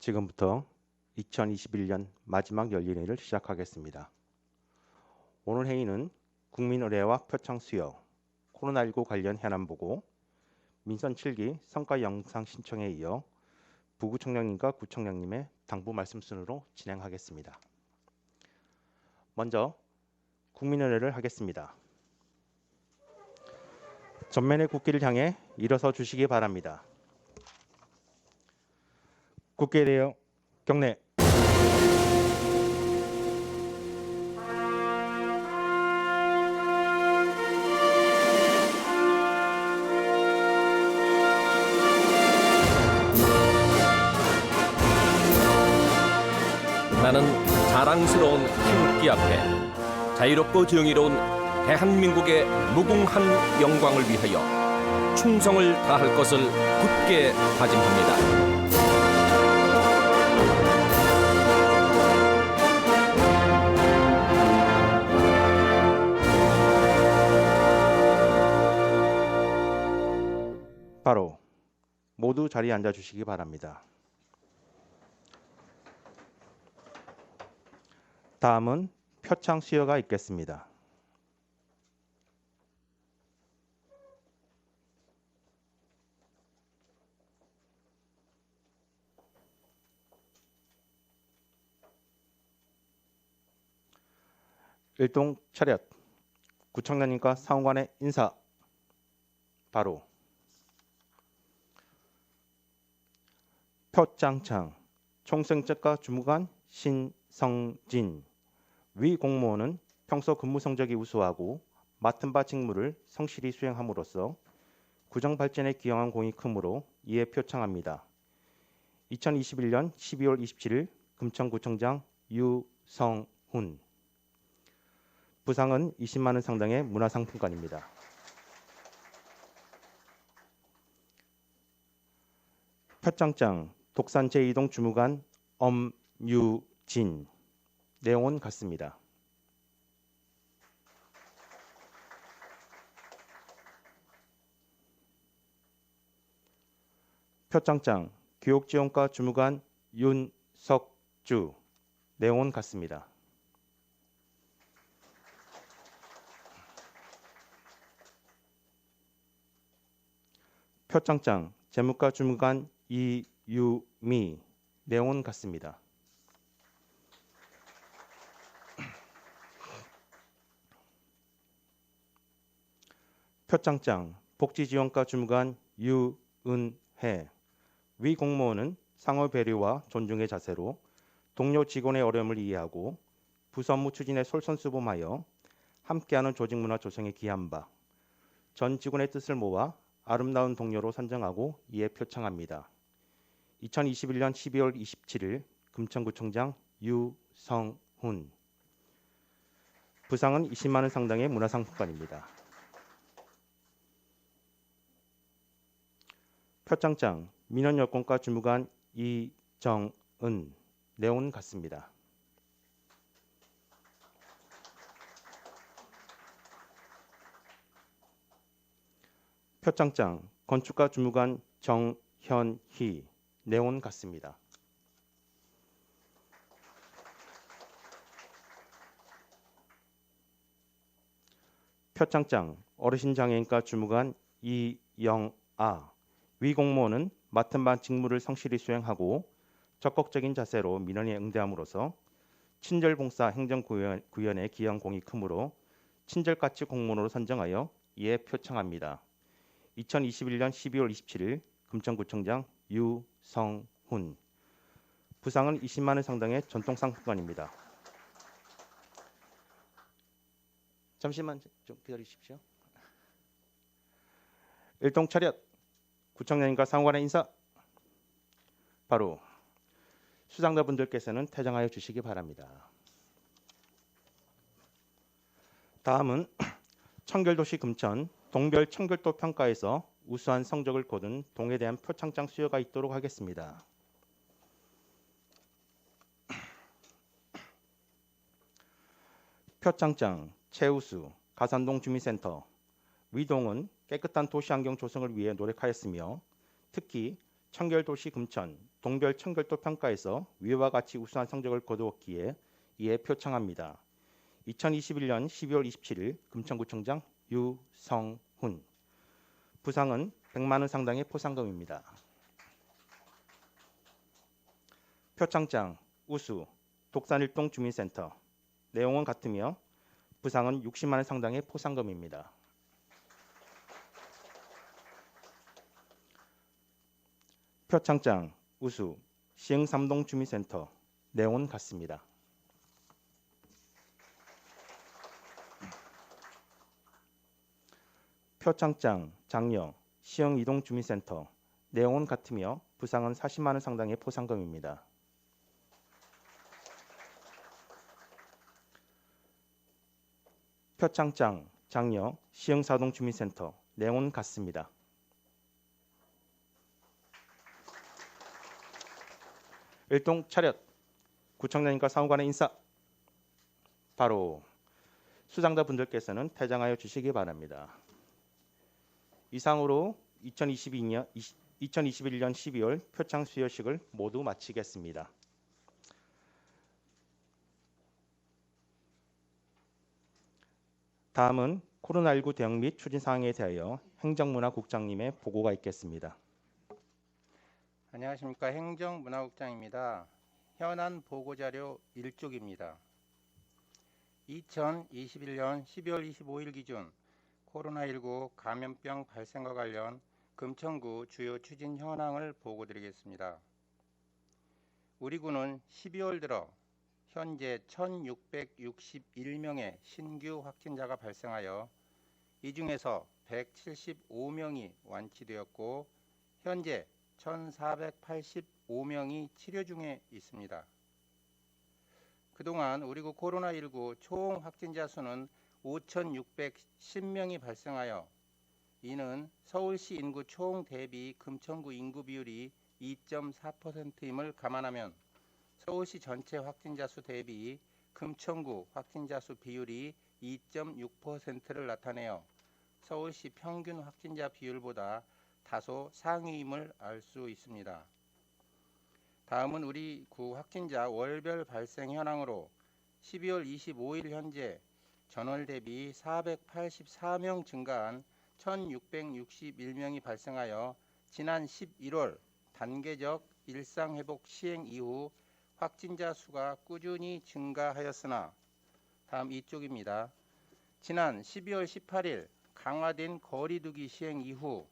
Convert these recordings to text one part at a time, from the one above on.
지금부터 2021년 마지막 열린회를 시작하겠습니다. 오늘 회의는 국민의례와 표창 수여, 코로나19 관련 현안 보고, 민선 7기 성과 영상 신청에 이어 부구청장님과 구청장님의 당부 말씀 순으로 진행하겠습니다. 먼저 국민의례를 하겠습니다. 전면의 국기를 향해 일어서 주시기 바랍니다. 국기에 대하여 경례. 나는 자랑스러운 태극기 앞에 자유롭고 정의로운 대한민국의 무궁한 영광을 위하여 충성을 다할 것을 굳게 다짐합니다. 바로 모두 자리에 앉아 주시기 바랍니다. 다음은 표창 수여가 있겠습니다. 일동 차렷, 구청장님과 상호간의 인사. 바로 표창장 총선책과 주무관 신성진. 위 공무원은 평소 근무 성적이 우수하고 맡은 바 직무를 성실히 수행함으로써 구정 발전에 기여한 공이 크므로 이에 표창합니다. 2021년 12월 27일 금천구청장 유성훈. 부상은 20만 원 상당의 문화상품권입니다. 표창장 독산 제2동 주무관 엄유진. 내용은 같습니다. 표창장 교육지원과 주무관 윤석주. 내용은 같습니다. 표창장 재무과 주무관 이유미. 내용은 같습니다. 표창장 복지지원과 주무관 유은혜. 위 공무원은 상호 배려와 존중의 자세로 동료 직원의 어려움을 이해하고 부서 업무 추진에 솔선수범하여 함께하는 조직문화 조성에 기여한 바, 전 직원의 뜻을 모아 아름다운 동료로 선정하고 이에 표창합니다. 2021년 12월 27일 금천구청장 유성훈. 부상은 20만 원 상당의 문화상품권입니다. 표창장 민원여건과 주무관 이정은. 내용은 같습니다. 표창장 건축과 주무관 정현희. 내용은 같습니다. 표창장 어르신장애인과 주무관 이영아. 위 공무원은 맡은 바 직무를 성실히 수행하고 적극적인 자세로 민원에 응대함으로써 친절봉사 행정구현에 기여한 공이 크므로 친절가치 공무원으로 선정하여 이에 표창합니다. 2021년 12월 27일 금천구청장 유성훈. 부상은 20만 원 상당의 전통상품권입니다. 잠시만 좀 기다리십시오. 일동 차렷, 구청장님과 상호간의 인사. 바로 수상자분들께서는 퇴장하여 주시기 바랍니다. 다음은 청결도시 금천 동별 청결도 평가에서 우수한 성적을 거둔 동에 대한 표창장 수여가 있도록 하겠습니다. 표창장 최우수 가산동 주민센터. 위동은 깨끗한 도시환경 조성을 위해 노력하였으며 특히 청결도시 금천 동별 청결도 평가에서 위와 같이 우수한 성적을 거두었기에 이에 표창합니다. 2021년 12월 27일 금천구청장 유성훈. 부상은 100만 원 상당의 포상금입니다. 표창장 우수 독산일동 주민센터. 내용은 같으며 부상은 60만 원 상당의 포상금입니다. 표창장 우수 시흥삼동 주민센터. 내용은 같습니다. 표창장 장려 시흥이동 주민센터. 내용은 같으며 부상은 40만 원 상당의 포상금입니다. 표창장 장려 시흥사동 주민센터. 내용은 같습니다. 일동 차렷. 구청장님과 사무관의 인사. 바로 수장자 분들께서는 퇴장하여 주시기 바랍니다. 이상으로 2021년 12월 표창 수여식을 모두 마치겠습니다. 다음은 코로나19 대응 및 추진 사항에 대하여 행정문화국장님의 보고가 있겠습니다. 안녕하십니까. 행정문화국장입니다. 현안 보고자료 1쪽입니다. 2021년 12월 25일 기준 코로나19 감염병 발생과 관련 금천구 주요 추진 현황을 보고드리겠습니다. 우리 구는 12월 들어 현재 1661명의 신규 확진자가 발생하여 이 중에서 175명이 완치되었고 현재 1485명이 치료 중에 있습니다. 그동안 우리 구 코로나19 총 확진자 수는 5610명이 발생하여 이는 서울시 인구 총 대비 금천구 인구 비율이 2.4%임을 감안하면 서울시 전체 확진자 수 대비 금천구 확진자 수 비율이 2.6%를 나타내어 서울시 평균 확진자 비율보다 다소 상위임을 알 수 있습니다. 다음은 우리 구 확진자 월별 발생 현황으로 12월 25일 현재 전월 대비 484명 증가한 1661명이 발생하여 지난 11월 단계적 일상회복 시행 이후 확진자 수가 꾸준히 증가하였으나 다음 이쪽입니다. 지난 12월 18일 강화된 거리두기 시행 이후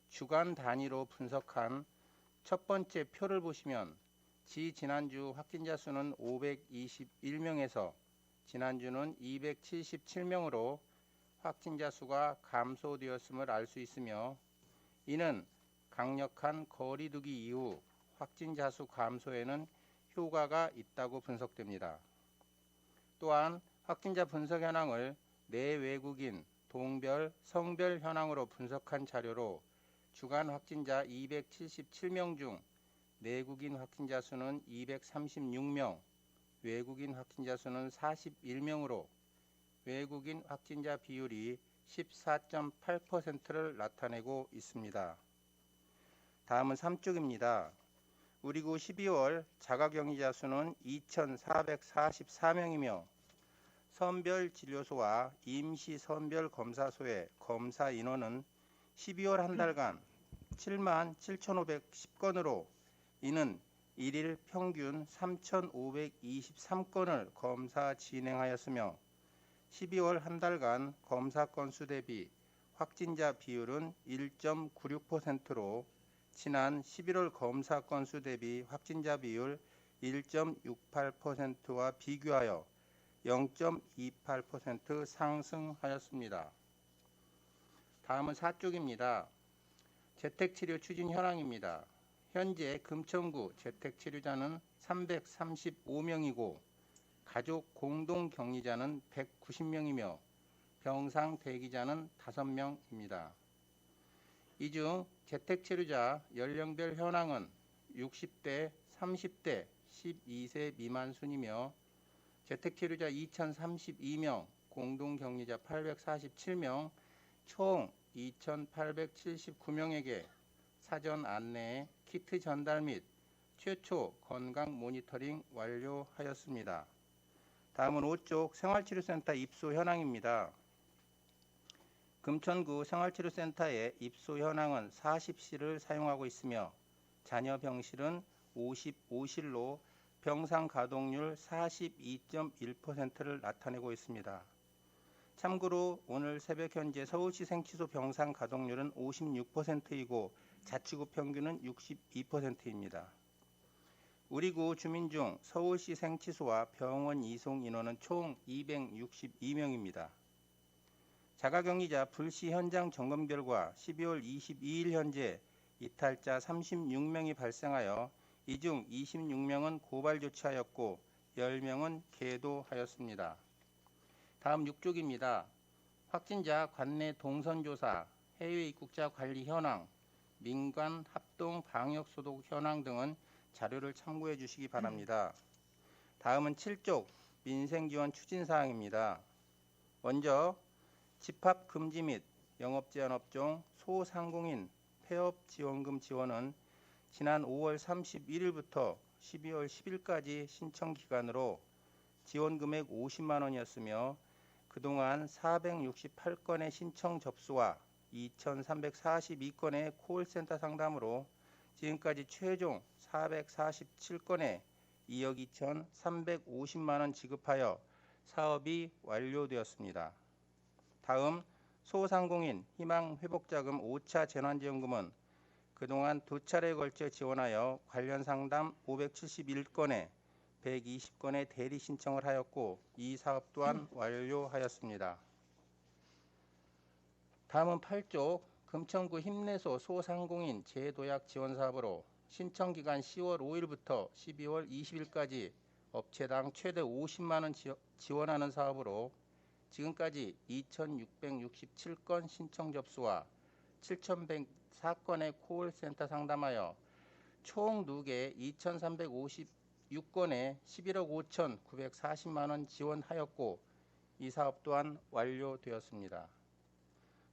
주간 단위로 분석한 첫 번째 표를 보시면 지난주 확진자 수는 521명에서 지난주는 277명으로 확진자 수가 감소되었음을 알 수 있으며 이는 강력한 거리두기 이후 확진자 수 감소에는 효과가 있다고 분석됩니다. 또한 확진자 분석 현황을 내외국인, 동별, 성별 현황으로 분석한 자료로 주간 확진자 277명 중 내국인 확진자 수는 236명, 외국인 확진자 수는 41명으로 외국인 확진자 비율이 14.8%를 나타내고 있습니다. 다음은 3쪽입니다. 우리 구 12월 자가격리자 수는 2,444명이며 선별진료소와 임시선별검사소의 검사 인원은 12월 한 달간 77,510건으로 이는 1일 평균 3,523건을 검사 진행하였으며 12월 한 달간 검사 건수 대비 확진자 비율은 1.96%로 지난 11월 검사 건수 대비 확진자 비율 1.68%와 비교하여 0.28% 상승하였습니다. 다음은 4쪽입니다. 재택치료 추진 현황입니다. 현재 금천구 재택치료자는 335명이고 가족 공동격리자는 190명이며 병상 대기자는 5명입니다. 이 중 재택치료자 연령별 현황은 60대, 30대, 12세 미만 순이며 재택치료자 2,032명, 공동격리자 847명, 총 2,879명에게 사전 안내, 키트 전달 및 최초 건강 모니터링 완료하였습니다. 다음은 5쪽 생활치료센터 입소 현황입니다. 금천구 생활치료센터의 입소 현황은 40실을 사용하고 있으며 잔여 병실은 55실로 병상 가동률 42.1%를 나타내고 있습니다. 참고로 오늘 새벽 현재 서울시 생치소 병상 가동률은 56%이고 자치구 평균은 62%입니다. 우리 구 주민 중 서울시 생치소와 병원 이송 인원은 총 262명입니다. 자가격리자 불시 현장 점검 결과 12월 22일 현재 이탈자 36명이 발생하여 이 중 26명은 고발 조치하였고 10명은 계도하였습니다. 다음 6쪽입니다. 확진자 관내 동선조사, 해외 입국자 관리 현황, 민관 합동 방역 소독 현황 등은 자료를 참고해 주시기 바랍니다. 다음은 7쪽 민생지원 추진사항입니다. 먼저 집합 금지 및 영업 제한 업종 소상공인 폐업 지원금 지원은 지난 5월 31일부터 12월 10일까지 신청 기간으로 지원 금액 50만 원이었으며 그동안 468건의 신청 접수와 2,342건의 콜센터 상담으로 지금까지 최종 447건에 2억 2,350만 원 지급하여 사업이 완료되었습니다. 다음 소상공인 희망회복자금 5차 재난지원금은 그동안 2차례에 걸쳐 지원하여 관련 상담 571건에 120건의 대리 신청을 하였고 이 사업 또한 완료하였습니다. 다음은 8쪽 금천구 힘내소 소상공인 재도약 지원 사업으로 신청 기간 10월 5일부터 12월 20일까지 업체당 최대 50만 원 지원하는 사업으로 지금까지 2,667건 신청 접수와 7,104건의 콜센터 상담하여 총 누계 2,356건에 11억 5,940만 원 지원하였고 이 사업 또한 완료되었습니다.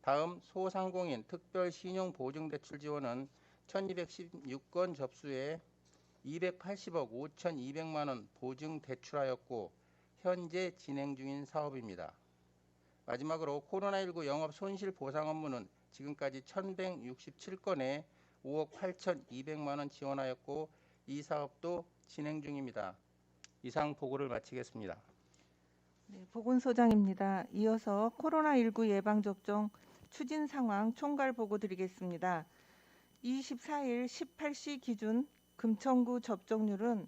다음 소상공인 특별 신용 보증 대출 지원은 1,216건 접수에 280억 5,200만 원 보증 대출하였고 현재 진행 중인 사업입니다. 마지막으로 코로나19 영업 손실 보상 업무는 지금까지 1,167건에 5억 8,200만 원 지원하였고 이 사업도 진행 중입니다. 이상 보고를 마치겠습니다. 네, 보건소장입니다. 이어서 코로나19 예방접종 추진 상황 총괄 보고 드리겠습니다. 24일 18시 기준 금천구 접종률은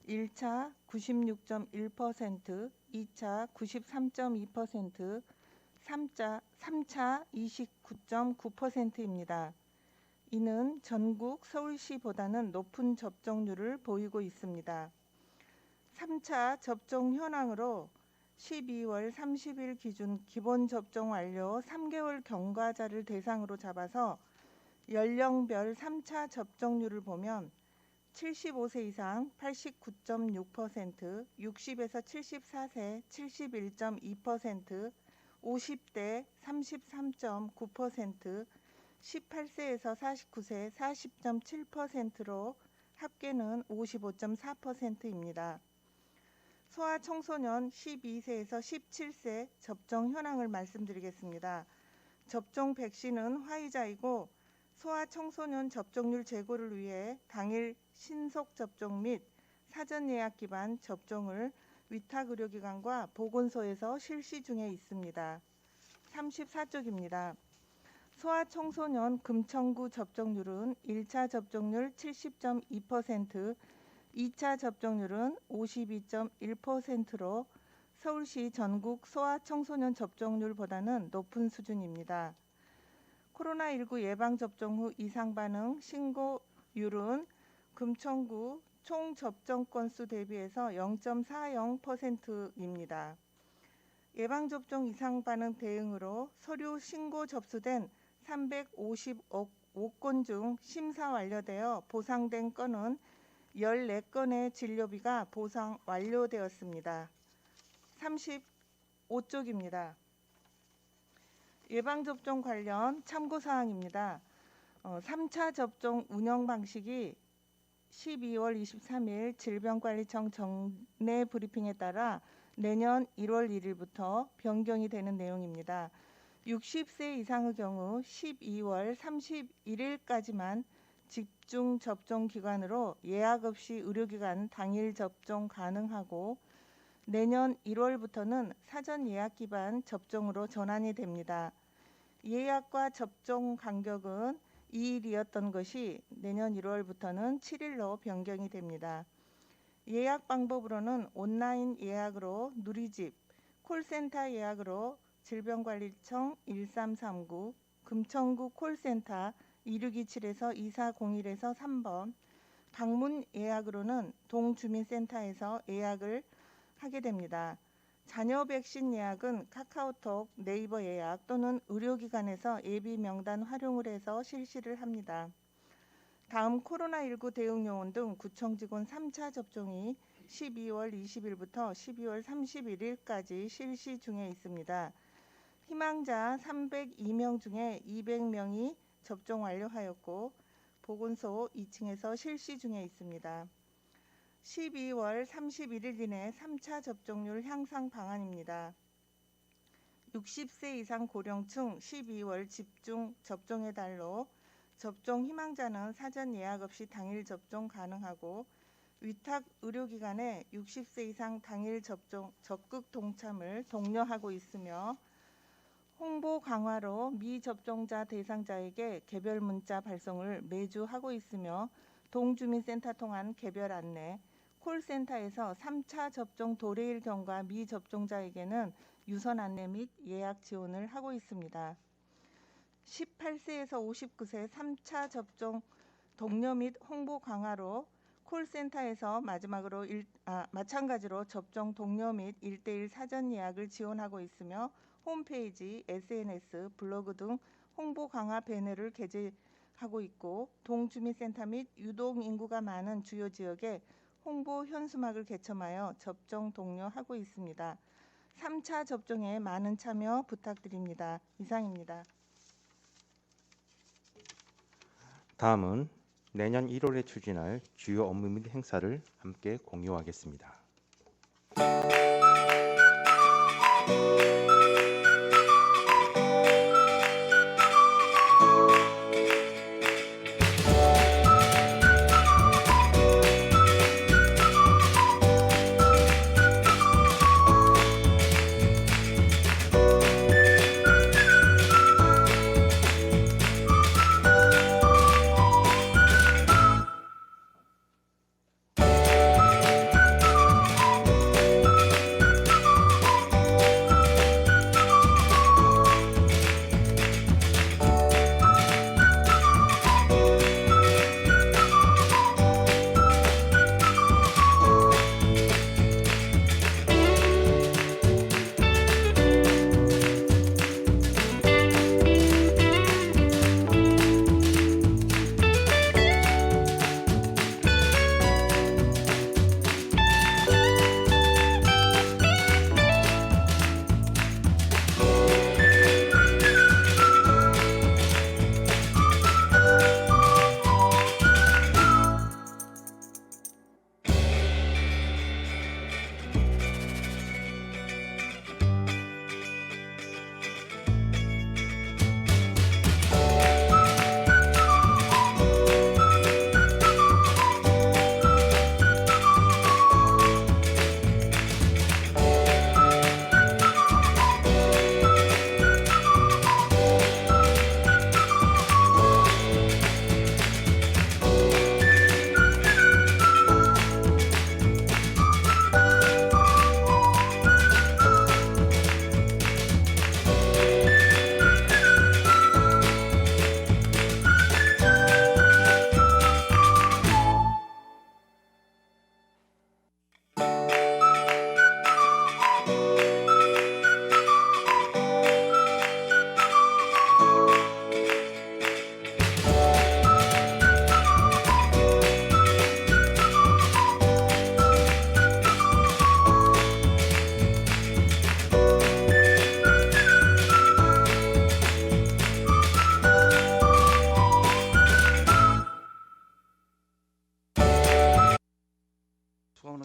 1차 96.1%, 2차 93.2%, 3차 29.9%입니다. 이는 전국 서울시보다는 높은 접종률을 보이고 있습니다. 3차 접종 현황으로 12월 30일 기준 기본 접종 완료 3개월 경과자를 대상으로 잡아서 연령별 3차 접종률을 보면 75세 이상 89.6%, 60에서 74세 71.2%, 50대 33.9%, 18세에서 49세 40.7%로 합계는 55.4%입니다. 소아청소년 12세에서 17세 접종 현황을 말씀드리겠습니다. 접종 백신은 화이자이고 소아청소년 접종률 제고를 위해 당일 신속 접종 및 사전 예약 기반 접종을 위탁의료기관과 보건소에서 실시 중에 있습니다. 34쪽입니다. 소아청소년 금천구 접종률은 1차 접종률 70.2%, 2차 접종률은 52.1%로 서울시 전국 소아청소년 접종률보다는 높은 수준입니다. 코로나19 예방접종 후 이상반응 신고율은 금천구 총 접종 건수 대비해서 0.40%입니다. 예방접종 이상반응 대응으로 서류 신고 접수된 355건 중 심사 완료되어 보상된 건은 14건의 진료비가 보상 완료되었습니다. 35쪽입니다. 예방접종 관련 참고사항입니다. 3차 접종 운영 방식이 12월 23일 질병관리청 정례 브리핑에 따라 내년 1월 1일부터 변경이 되는 내용입니다. 60세 이상의 경우 12월 31일까지만 집중 접종 기관으로 예약 없이 의료기관 당일 접종 가능하고 내년 1월부터는 사전 예약 기반 접종으로 전환이 됩니다. 예약과 접종 간격은 2일이었던 것이 내년 1월부터는 7일로 변경이 됩니다. 예약 방법으로는 온라인 예약으로 누리집, 콜센터 예약으로 질병관리청 1339, 금천구 콜센터 2627에서 2401에서 3번, 방문 예약으로는 동주민센터에서 예약을 하게 됩니다. 자녀 백신 예약은 카카오톡, 네이버 예약 또는 의료기관에서 예비 명단 활용을 해서 실시를 합니다. 다음 코로나19 대응 요원 등 구청 직원 3차 접종이 12월 20일부터 12월 31일까지 실시 중에 있습니다. 희망자 302명 중에 200명이 접종 완료하였고 보건소 2층에서 실시 중에 있습니다. 12월 31일 이내 3차 접종률 향상 방안입니다. 60세 이상 고령층 12월 집중 접종의 달로 접종 희망자는 사전 예약 없이 당일 접종 가능하고 위탁 의료기관에 60세 이상 당일 접종 적극 동참을 독려하고 있으며 홍보 강화로 미접종자 대상자에게 개별 문자 발송을 매주 하고 있으며 동주민센터 통한 개별 안내, 콜센터에서 3차 접종 도래일 경과 미접종자에게는 유선 안내 및 예약 지원을 하고 있습니다. 18세에서 59세 3차 접종 독려 및 홍보 강화로 콜센터에서 마찬가지로 접종 독려 및 1:1 사전 예약을 지원하고 있으며 홈페이지, SNS, 블로그 등 홍보 강화 배너를 게재하고 있고 동주민센터 및 유동 인구가 많은 주요 지역에 홍보 현수막을 개첨하여 접종 독려하고 있습니다. 3차 접종에 많은 참여 부탁드립니다. 이상입니다. 다음은 내년 1월에 추진할 주요 업무 및 행사를 함께 공유하겠습니다.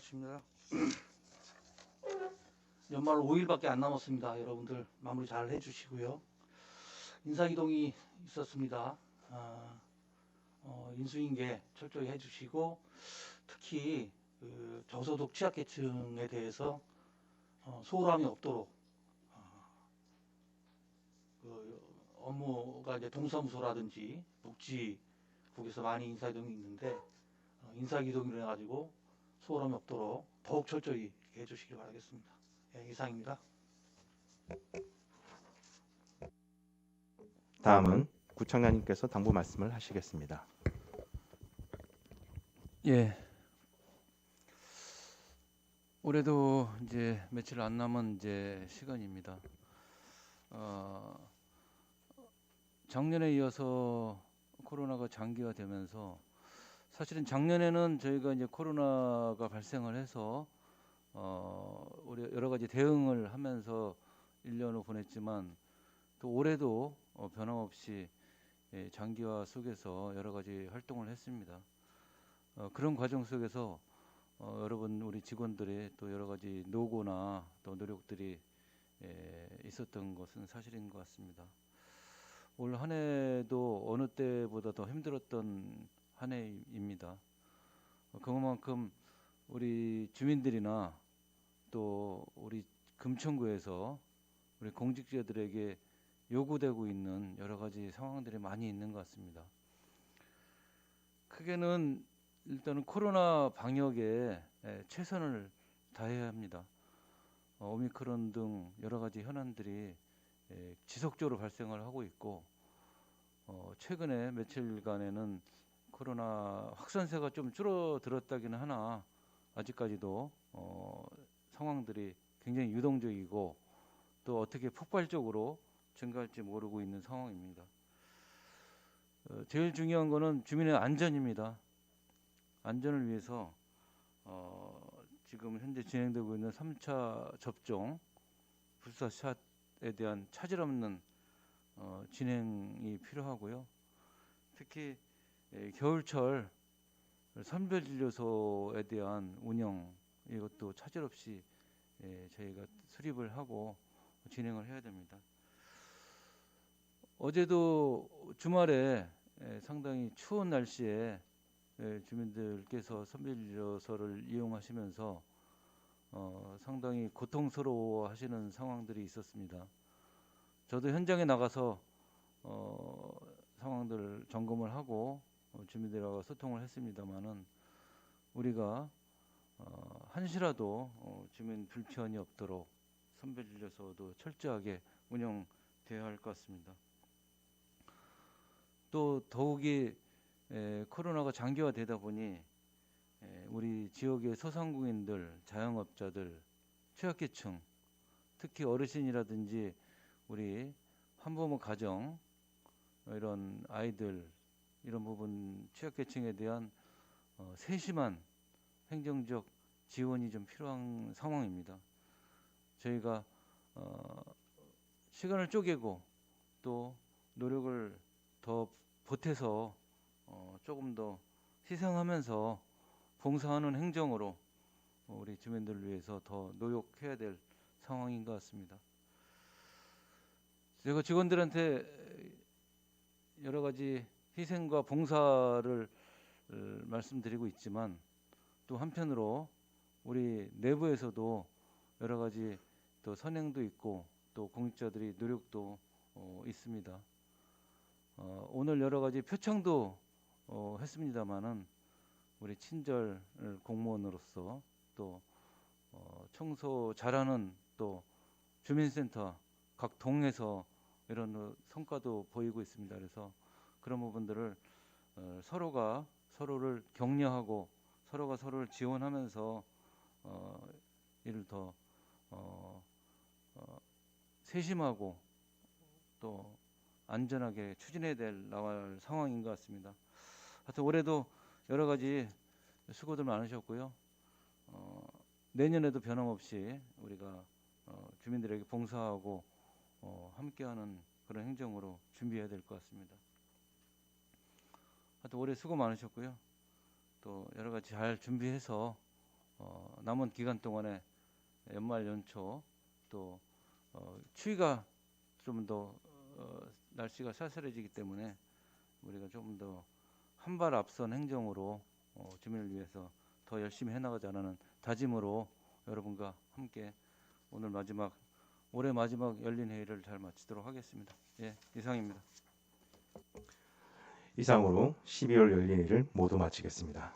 반갑습니다. 연말 5일밖에 안 남았습니다. 여러분들 마무리 잘 해주시고요. 인사이동이 있었습니다. 인수인계 철저히 해주시고 특히 그 저소득 취약계층에 대해서 소홀함이 없도록 그 업무가 이제 동사무소라든지 복지국에서 많이 인사이동이 있는데 인사이동이 해가지고 소홀함이 없도록 더욱 철저히 해주시기 바라겠습니다. 예, 이상입니다. 다음은 구청장님께서 당부 말씀을 하시겠습니다. 예. 올해도 이제 며칠 안 남은 이제 시간입니다. 작년에 이어서 코로나가 장기화되면서 사실은 작년에는 저희가 이제 코로나가 발생을 해서 우리 여러 가지 대응을 하면서 1년을 보냈지만 또 올해도 변함없이 장기화 속에서 여러 가지 활동을 했습니다. 그런 과정 속에서 여러분 우리 직원들의 또 여러 가지 노고나 또 노력들이 있었던 것은 사실인 것 같습니다. 올 한 해도 어느 때보다 더 힘들었던 한 해입니다. 그만큼 우리 주민들이나 또 우리 금천구에서 우리 공직자들에게 요구되고 있는 여러 가지 상황들이 많이 있는 것 같습니다. 크게는 일단은 코로나 방역에 최선을 다해야 합니다. 오미크론 등 여러 가지 현안들이 지속적으로 발생을 하고 있고 최근에 며칠간에는 코로나 확산세가 좀 줄어들었다기는 하나 아직까지도 상황들이 굉장히 유동적이고 또 어떻게 폭발적으로 증가할지 모르고 있는 상황입니다. 제일 중요한 거는 주민의 안전입니다. 안전을 위해서 지금 현재 진행되고 있는 3차 접종 부스터샷에 대한 차질 없는 진행이 필요하고요. 특히 겨울철 선별진료소에 대한 운영 이것도 차질 없이 저희가 수립을 하고 진행을 해야 됩니다. 어제도 주말에 상당히 추운 날씨에 주민들께서 선별진료소를 이용하시면서 상당히 고통스러워하시는 상황들이 있었습니다. 저도 현장에 나가서 상황들을 점검을 하고 주민들하고 소통을 했습니다마는 우리가 한시라도 주민 불편이 없도록 선별진료소도 철저하게 운영되어야 할 것 같습니다. 또 더욱이 코로나가 장기화되다 보니 우리 지역의 소상공인들, 자영업자들, 취약계층, 특히 어르신이라든지 우리 한부모 가정 이런 아이들 이런 부분 취약계층에 대한 세심한 행정적 지원이 좀 필요한 상황입니다. 저희가 시간을 쪼개고 또 노력을 더 보태서 조금 더 희생하면서 봉사하는 행정으로 우리 주민들을 위해서 더 노력해야 될 상황인 것 같습니다. 제가 직원들한테 여러 가지 희생과 봉사를 말씀드리고 있지만 또 한편으로 우리 내부에서도 여러 가지 또 선행도 있고 또 공직자들이 노력도 있습니다. 오늘 여러 가지 표창도 했습니다마는 우리 친절 공무원으로서 또 청소 잘하는 또 주민센터 각 동에서 이런 성과도 보이고 있습니다. 그래서 그런 부분들을 서로가 서로를 격려하고 서로가 서로를 지원하면서 이를 더 세심하고 또 안전하게 추진해야 나갈 상황인 것 같습니다. 하여튼 올해도 여러 가지 수고들 많으셨고요. 내년에도 변함없이 우리가 주민들에게 봉사하고 함께하는 그런 행정으로 준비해야 될 것 같습니다. 하여튼 올해 수고 많으셨고요. 또 여러 가지 잘 준비해서 남은 기간 동안에 연말 연초 또 추위가 좀 더 날씨가 쌀쌀해지기 때문에 우리가 조금 더 한 발 앞선 행정으로 주민을 위해서 더 열심히 해나가자는 다짐으로 여러분과 함께 오늘 올해 마지막 열린 회의를 잘 마치도록 하겠습니다. 예, 이상입니다. 이상으로 12월 열린 회의를 모두 마치겠습니다.